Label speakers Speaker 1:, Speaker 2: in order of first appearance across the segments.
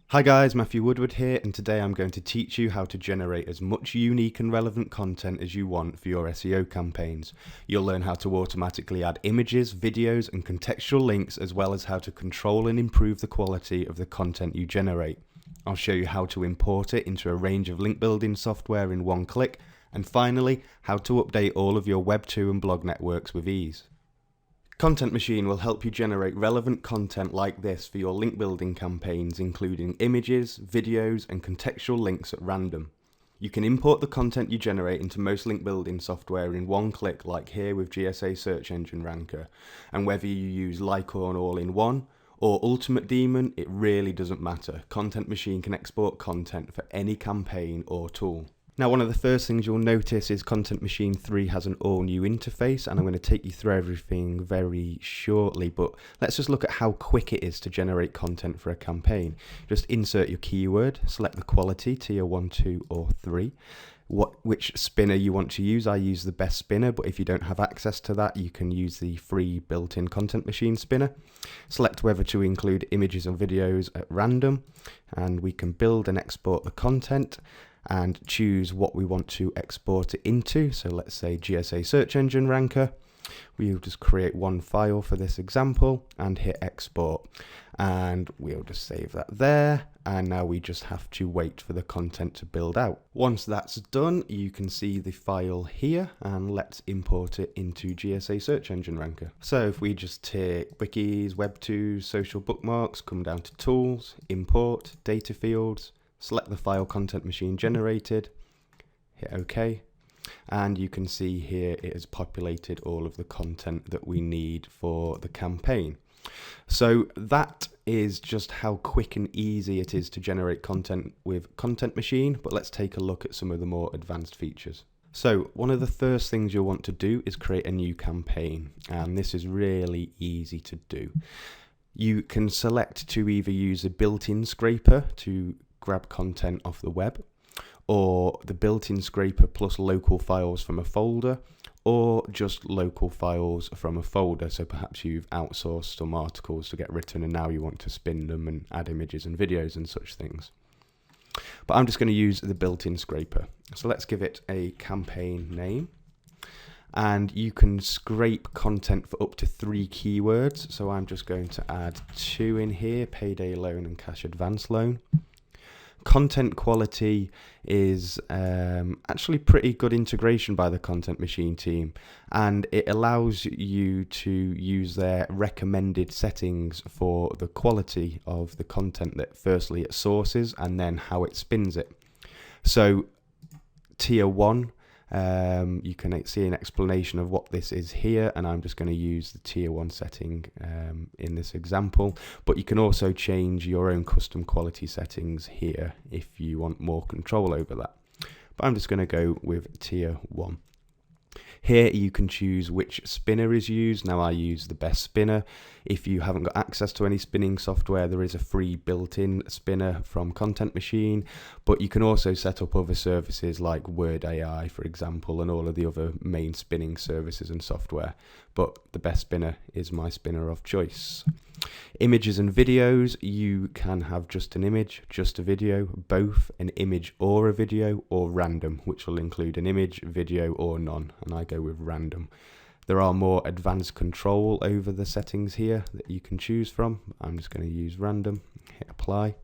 Speaker 1: Hi guys, Matthew Woodward here, and today I'm going to teach you how to generate as much unique and relevant content as you want for your SEO campaigns. You'll learn how to automatically add images, videos, and contextual links, as well as how to control and improve the quality of the content you generate. I'll show you how to import it into a range of link building software in one click, and finally, how to update all of your Web 2 and blog networks with ease. Kontent Machine will help you generate relevant content like this for your link building campaigns, including images, videos, and contextual links at random. You can import the content you generate into most link building software in one click, like here with GSA Search Engine Ranker. And whether you use Lycorn All-in-One or Ultimate Daemon, it really doesn't matter. Kontent Machine can export content for any campaign or tool. Now, one of the first things you'll notice is Kontent Machine 3 has an all new interface, and I'm going to take you through everything very shortly, but let's just look at how quick it is to generate content for a campaign. Just insert your keyword, select the quality, tier 1, 2 or 3, which spinner you want to use. I use the best spinner, but if you don't have access to that, you can use the free built-in Kontent Machine spinner. Select whether to include images or videos at random, and we can build and export the content and choose what we want to export it into. So let's say GSA Search Engine Ranker. We'll just create one file for this example and hit export, and we'll just save that there. And now we just have to wait for the content to build out. Once that's done, you can see the file here, and let's import it into GSA Search Engine Ranker. So if we just take wikis, web 2, social bookmarks, come down to tools, import, data fields, select the file Kontent Machine generated, hit OK, and you can see here it has populated all of the content that we need for the campaign. So that is just how quick and easy it is to generate content with Kontent Machine, but let's take a look at some of the more advanced features. So one of the first things you'll want to do is create a new campaign, and this is really easy to do. You can select to either use a built-in scraper to grab content off the web, or the built-in scraper plus local files from a folder, or just local files from a folder. So perhaps you've outsourced some articles to get written and now you want to spin them and add images and videos and such things. But I'm just going to use the built-in scraper. So let's give it a campaign name. And you can scrape content for up to 3 keywords. So I'm just going to add 2 in here: payday loan and cash advance loan. Content quality is actually pretty good integration by the Kontent Machine team, and it allows you to use their recommended settings for the quality of the content that firstly it sources and then how it spins it. So tier 1, you can see an explanation of what this is here, and I'm just going to use the tier 1 setting in this example, but you can also change your own custom quality settings here if you want more control over that. But I'm just going to go with tier 1. Here you can choose which spinner is used. Now I use the best spinner. If you haven't got access to any spinning software, there is a free built-in spinner from Kontent Machine, but you can also set up other services like Word AI, for example, and all of the other main spinning services and software. But the best spinner is my spinner of choice. Images and videos, you can have just an image, just a video, both an image or a video, or random, which will include an image, video, or none, and I go with random. There are more advanced control over the settings here that you can choose from. I'm just going to use random, hit apply.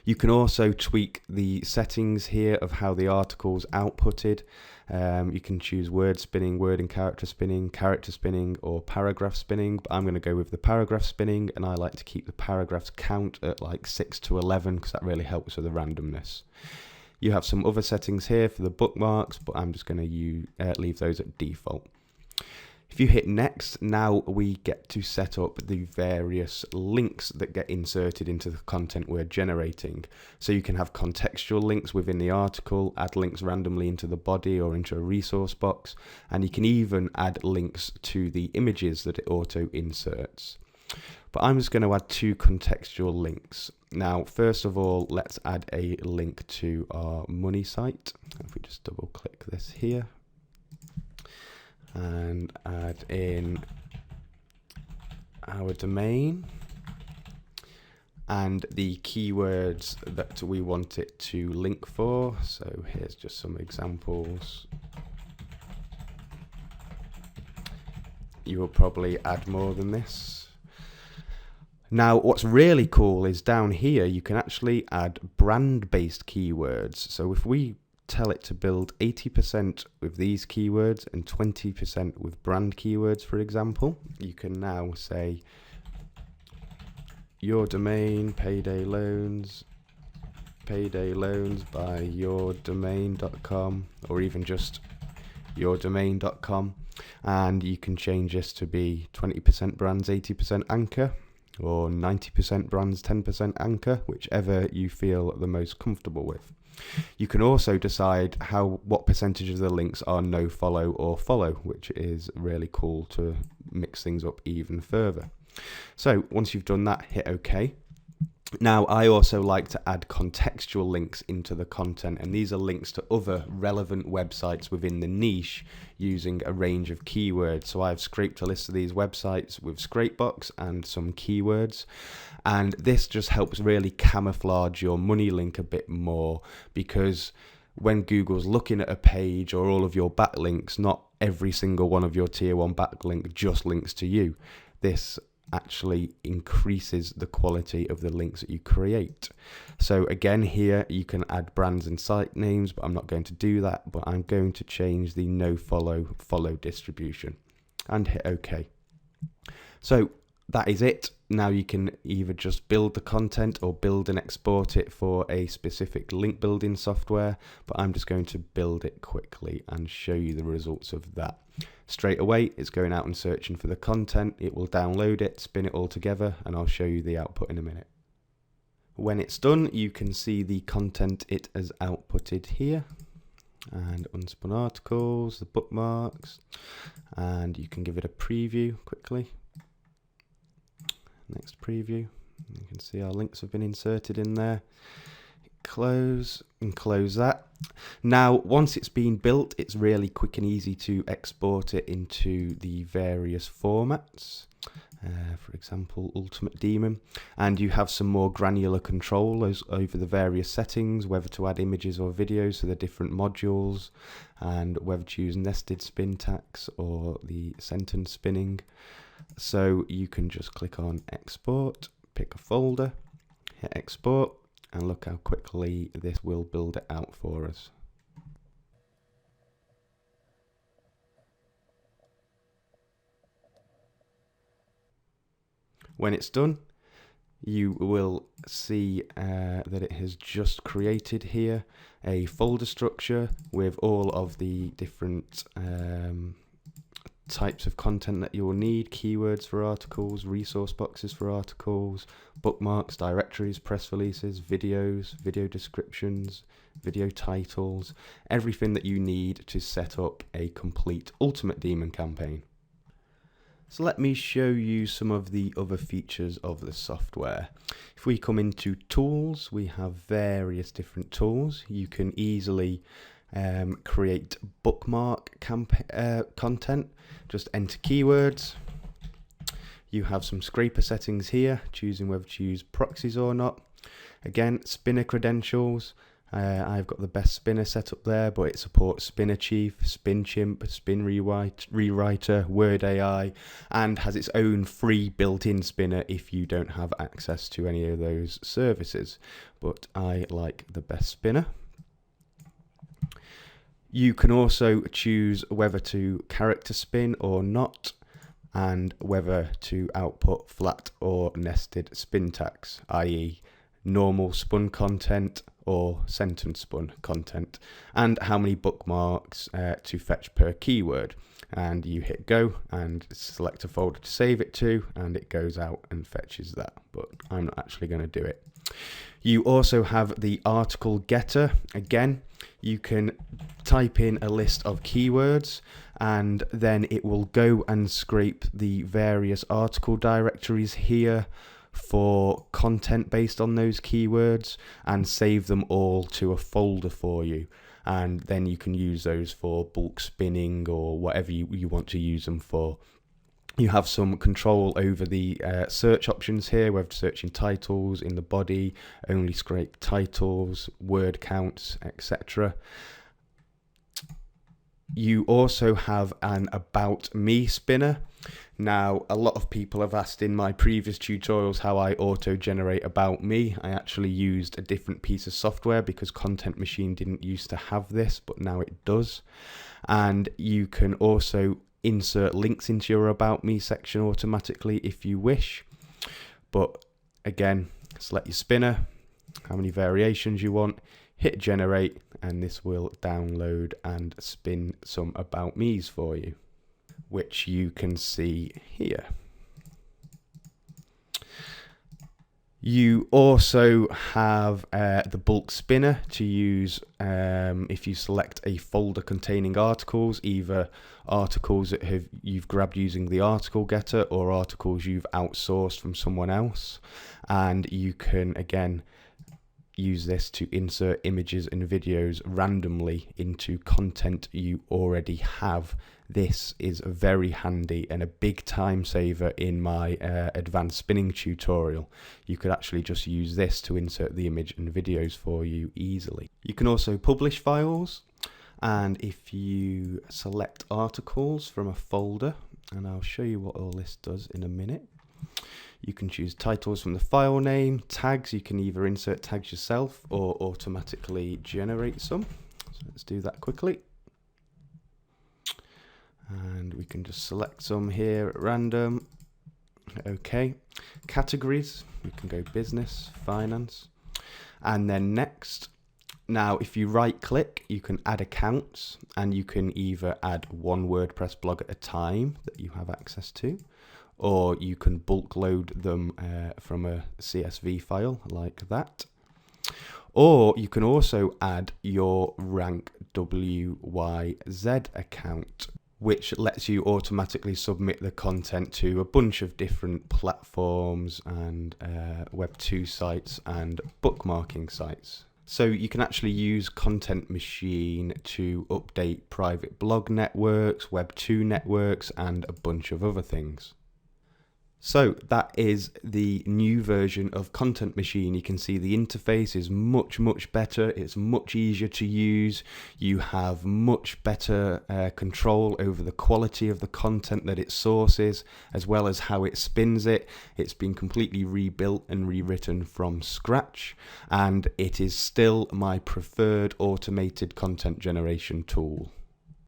Speaker 1: You can also tweak the settings here of how the article's outputted. You can choose word spinning, word and character spinning, or paragraph spinning. But I'm going to go with the paragraph spinning, and I like to keep the paragraphs count at like 6 to 11 because that really helps with the randomness. You have some other settings here for the bookmarks, but I'm just going to leave those at default. If you hit next, now we get to set up the various links that get inserted into the content we're generating. So you can have contextual links within the article, add links randomly into the body or into a resource box, and you can even add links to the images that it auto inserts. But I'm just going to add 2 contextual links. Now, first of all, let's add a link to our money site. If we just double click this here, and add in our domain and the keywords that we want it to link for. So here's just some examples. You will probably add more than this. Now, what's really cool is down here, you can actually add brand-based keywords. So if we tell it to build 80% with these keywords and 20% with brand keywords, for example, you can now say your domain, payday loans by yourdomain.com, or even just yourdomain.com. And you can change this to be 20% brands, 80% anchor, or 90% brands, 10% anchor, whichever you feel the most comfortable with. You can also decide what percentage of the links are no follow or follow, which is really cool to mix things up even further. So once you've done that, hit OK. Now, I also like to add contextual links into the content, and these are links to other relevant websites within the niche using a range of keywords. So I've scraped a list of these websites with Scrapebox and some keywords, and this just helps really camouflage your money link a bit more, because when Google's looking at a page or all of your backlinks, not every single one of your tier 1 backlink just links to you. This actually increases the quality of the links that you create. So again, here you can add brands and site names, but I'm not going to do that, but I'm going to change the no follow distribution and hit OK. So that is it. Now you can either just build the content or build and export it for a specific link building software, but I'm just going to build it quickly and show you the results of that. Straight away, it's going out and searching for the content. It will download it, spin it all together, and I'll show you the output in a minute. When it's done, you can see the content it has outputted here, and unspun articles, the bookmarks, and you can give it a preview quickly. Next preview, you can see our links have been inserted in there. Close and close that. Now, once it's been built, it's really quick and easy to export it into the various formats. For example, Ultimate Daemon, and you have some more granular control over the various settings, whether to add images or videos to the different modules, and whether to use nested spin tags or the sentence spinning. So you can just click on export, pick a folder, hit export, and look how quickly this will build it out for us. When it's done, you will see that it has just created here a folder structure with all of the different types of content that you will need: keywords for articles, resource boxes for articles, bookmarks, directories, press releases, videos, video descriptions, video titles, everything that you need to set up a complete Ultimate Daemon campaign. So let me show you some of the other features of the software. If we come into tools, we have various different tools. You can easily create bookmark content. Just enter keywords. You have some scraper settings here, choosing whether to use proxies or not. Again, spinner credentials. I've got the best spinner set up there, but it supports Spinner Chief, SpinChimp, Spin Rewriter, Word AI, and has its own free built-in spinner if you don't have access to any of those services. But I like the best spinner. You can also choose whether to character spin or not, and whether to output flat or nested spin tags, i.e. normal spun content or sentence spun content, and how many bookmarks to fetch per keyword. And you hit go and select a folder to save it to, and it goes out and fetches that, but I'm not actually going to do it. You also have the article getter. Again, you can type in a list of keywords, and then it will go and scrape the various article directories here for content based on those keywords and save them all to a folder for you. And then you can use those for bulk spinning or whatever you want to use them for. You have some control over the search options here, whether searching titles in the body, only scrape titles, word counts, etc. You also have an About Me spinner. Now, a lot of people have asked in my previous tutorials how I auto-generate About Me. I actually used a different piece of software because Kontent Machine didn't used to have this, but now it does. And you can also insert links into your About Me section automatically if you wish. But again, select your spinner, how many variations you want, hit generate, and this will download and spin some About Me's for you, which you can see here. You also have the bulk spinner to use if you select a folder containing articles, either articles that you've grabbed using the article getter or articles you've outsourced from someone else. And you can again use this to insert images and videos randomly into content you already have. This is very handy and a big time saver in my advanced spinning tutorial. You could actually just use this to insert the image and videos for you easily. You can also publish files, and if you select articles from a folder, and I'll show you what all this does in a minute. You can choose titles from the file name, tags. You can either insert tags yourself or automatically generate some. So let's do that quickly. And we can just select some here at random. Okay. Categories. We can go business, finance. And then next. Now, if you right click, you can add accounts, and you can either add one WordPress blog at a time that you have access to, or you can bulk load them from a CSV file like that. Or you can also add your rank WYZ account, which lets you automatically submit the content to a bunch of different platforms and Web 2 sites and bookmarking sites. So you can actually use Kontent Machine to update private blog networks, Web 2 networks, and a bunch of other things. So that is the new version of Kontent Machine. You can see the interface is much better. It's much easier to use. You have much better control over the quality of the content that it sources, as well as how it spins it. It's been completely rebuilt and rewritten from scratch, and it is still my preferred automated content generation tool.